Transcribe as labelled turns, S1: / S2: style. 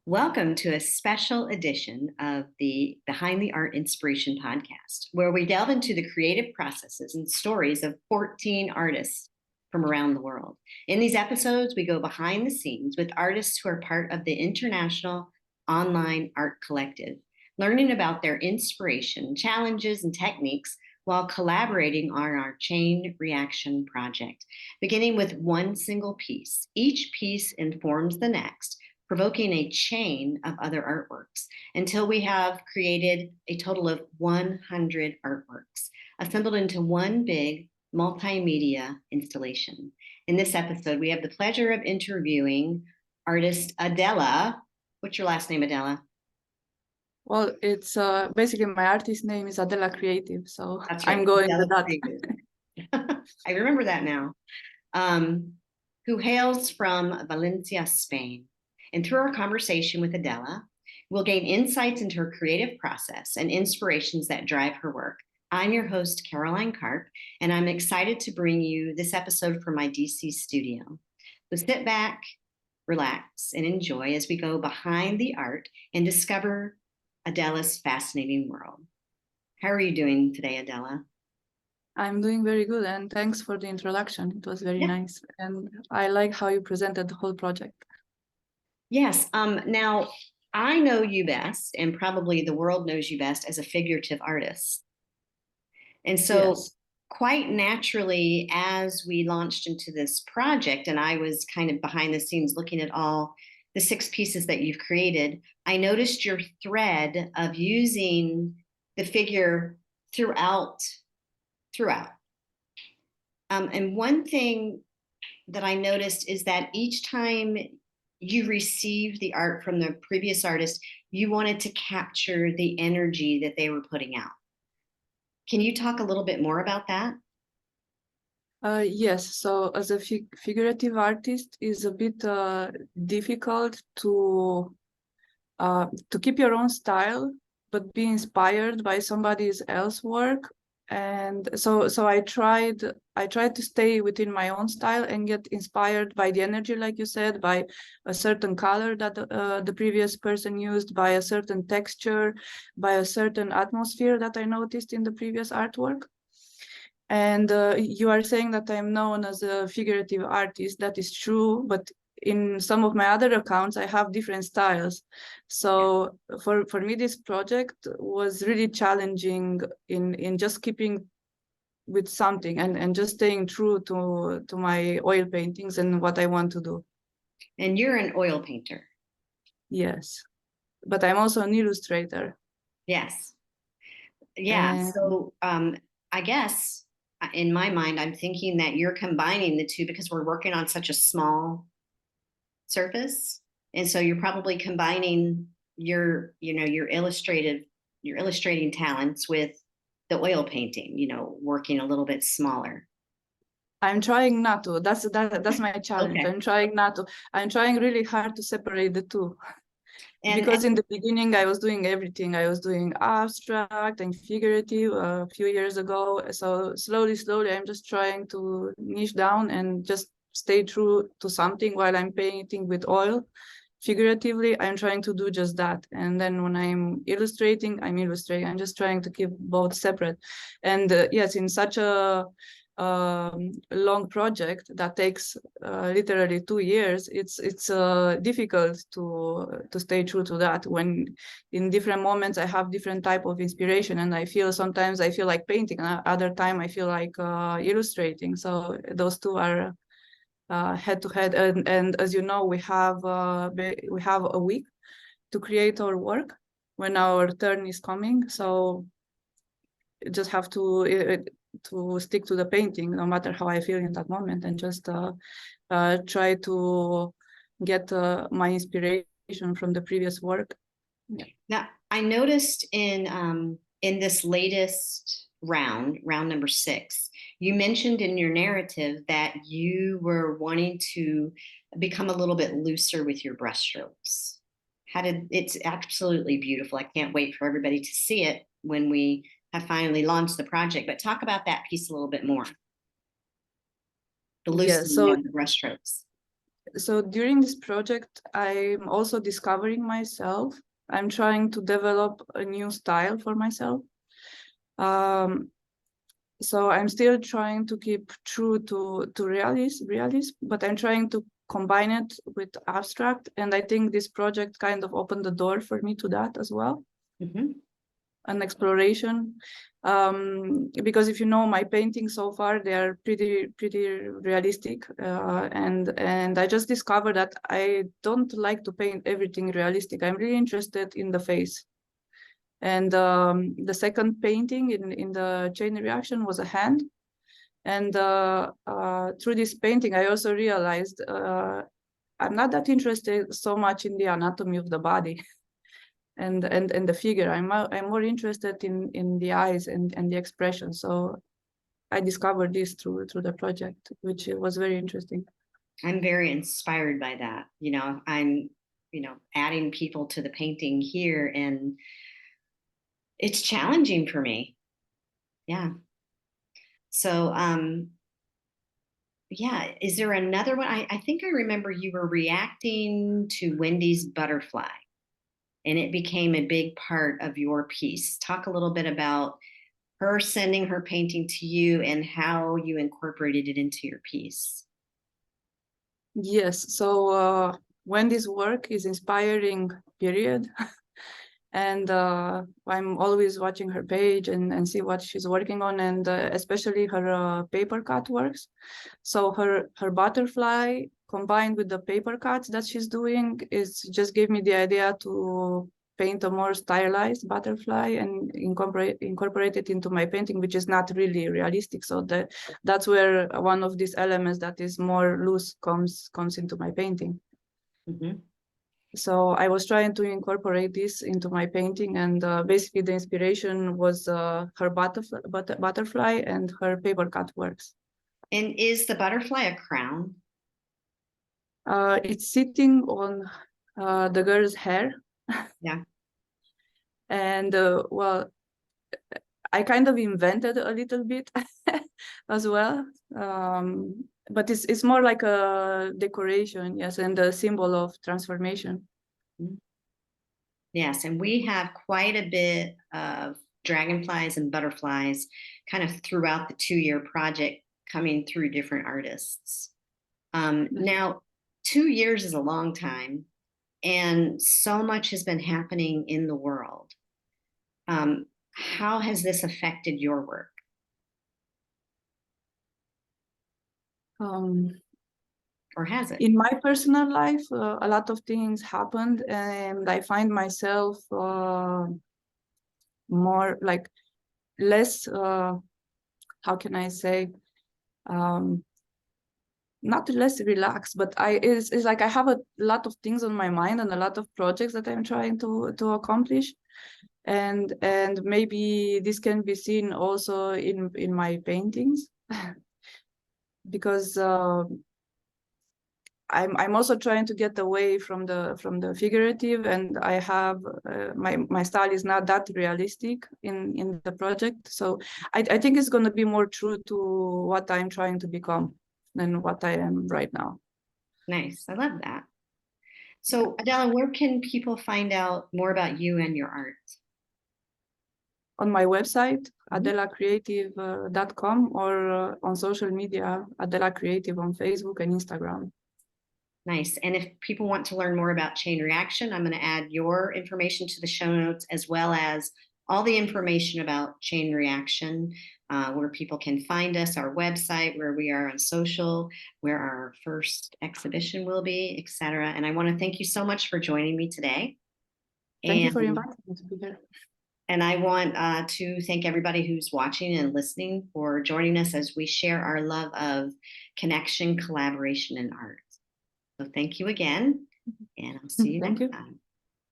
S1: Welcome to a special edition of the Behind the Art Inspiration podcast, where we delve into the creative processes and stories of 14 artists from around the world. In these episodes, we go behind the scenes with artists who are part of the International Online Art Collective, learning about their inspiration, challenges, and techniques while collaborating on our chain reaction project. Beginning with one single piece, each piece informs the next, provoking a chain of other artworks until we have created a total of 100 artworks assembled into one big multimedia installation. In this episode, we have the pleasure of interviewing artist Adela. What's your last name, Adela?
S2: Well, it's basically my artist name is Adelacreative, so
S1: That's right.
S2: I'm going with that.
S1: I remember that now. Who hails from Valencia, Spain. And through our conversation with Adela, we'll gain insights into her creative process and inspirations that drive her work. I'm your host, Caroline Karp, and I'm excited to bring you this episode from my DC studio. So sit back, relax, and enjoy as we go behind the art and discover Adela's fascinating world. How are you doing today, Adela?
S2: I'm doing very good, and thanks for the introduction. It was very nice, and I like how you presented the whole project.
S1: Yes. Now, I know you best, and probably the world knows you best as a figurative artist. And so,
S2: yes.
S1: Quite naturally, as we launched into this project, and I was kind of behind the scenes looking at all the 6 pieces that you've created, I noticed your thread of using the figure throughout. And one thing that I noticed is that each time you received the art from the previous artist, you wanted to capture the energy that they were putting out. Can you talk a little bit more about that?
S2: Yes, so as a figurative artist, is a bit difficult to keep your own style, but be inspired by somebody else's work. And so I tried to stay within my own style and get inspired by the energy, like you said, by a certain color that the previous person used, by a certain texture, by a certain atmosphere that I noticed in the previous artwork. And you are saying that I'm known as a figurative artist. That is true, but in some of my other accounts, I have different styles. So for me, this project was really challenging in just keeping with something and just staying true to my oil paintings and what I want to do.
S1: And you're an oil painter.
S2: Yes, but I'm also an illustrator.
S1: Yes. Yeah. So I guess in my mind, I'm thinking that you're combining the two because we're working on such a small surface. And so you're probably combining your illustrating talents with the oil painting, working a little bit smaller.
S2: I'm trying not to. That's my challenge. Okay. I'm trying really hard to separate the two. Because in the beginning, I was doing everything. I was doing abstract and figurative a few years ago. So slowly, I'm just trying to niche down and just stay true to something while I'm painting with oil. Figuratively, I'm trying to do just that. And then when I'm illustrating. I'm just trying to keep both separate. And yes, in such a long project that takes literally 2 years, it's difficult to stay true to that, when in different moments I have different type of inspiration, and sometimes I feel like painting, and other time I feel like illustrating. So those two are head to head, and as you know, we have a week to create our work when our turn is coming. So you just have to stick to the painting, no matter how I feel in that moment, and just try to get my inspiration from the previous work.
S1: Yeah. Now, I noticed in this latest round number 6, you mentioned in your narrative that you were wanting to become a little bit looser with your brushstrokes. It's absolutely beautiful. I can't wait for everybody to see it when we have finally launched the project, but talk about that piece a little bit more. The loosening of the brushstrokes.
S2: So during this project, I'm also discovering myself. I'm trying to develop a new style for myself. So I'm still trying to keep true to realism, but I'm trying to combine it with abstract. And I think this project kind of opened the door for me to that as well.
S1: Mm-hmm.
S2: An exploration. Because if you know my paintings so far, they are pretty realistic. And I just discovered that I don't like to paint everything realistic. I'm really interested in the face. And the second painting in the chain reaction was a hand. And through this painting, I also realized I'm not that interested so much in the anatomy of the body and the figure. I'm more interested in the eyes and the expression. So I discovered this through the project, which was very interesting.
S1: I'm very inspired by that. I'm adding people to the painting here, and it's challenging for me. Yeah. So yeah, is there another one? I think I remember you were reacting to Wendy's butterfly, and it became a big part of your piece. Talk a little bit about her sending her painting to you and how you incorporated it into your piece.
S2: Yes, so Wendy's work is inspiring, period. And I'm always watching her page and see what she's working on, and especially her paper cut works. So her butterfly combined with the paper cuts that she's doing is just gave me the idea to paint a more stylized butterfly and incorporate it into my painting, which is not really realistic. So that's where one of these elements that is more loose comes into my painting.
S1: Mm-hmm.
S2: So I was trying to incorporate this into my painting, and basically the inspiration was her butterfly and her paper cut works.
S1: And is the butterfly a crown?
S2: It's sitting on the girl's hair.
S1: Yeah.
S2: And well, I kind of invented a little bit as well. But it's more like a decoration, yes, and a symbol of transformation.
S1: Yes, and we have quite a bit of dragonflies and butterflies kind of throughout the 2-year project coming through different artists. Now, 2 years is a long time, and so much has been happening in the world. How has this affected your work? Or has it?
S2: In my personal life, a lot of things happened, and I find myself more like less, how can I say, not less relaxed, but it's like I have a lot of things on my mind and a lot of projects that I'm trying to accomplish. And maybe this can be seen also in my paintings because I'm also trying to get away from the figurative, and I have my style is not that realistic in the project. So I think it's going to be more true to what I'm trying to become than what I am right now.
S1: Nice. I love that. So, Adela, where can people find out more about you and your art?
S2: On my website, Adelacreative.com, or on social media, Adelacreative on Facebook and Instagram.
S1: Nice. And if people want to learn more about chain reaction, I'm going to add your information to the show notes, as well as all the information about chain reaction, where people can find us, our website, where we are on social, where our first exhibition will be, etc. And I want to thank you so much for joining me today.
S2: Thank you for inviting me to be here.
S1: And I want to thank everybody who's watching and listening for joining us as we share our love of connection, collaboration, and art. So thank you again, and I'll see you next time.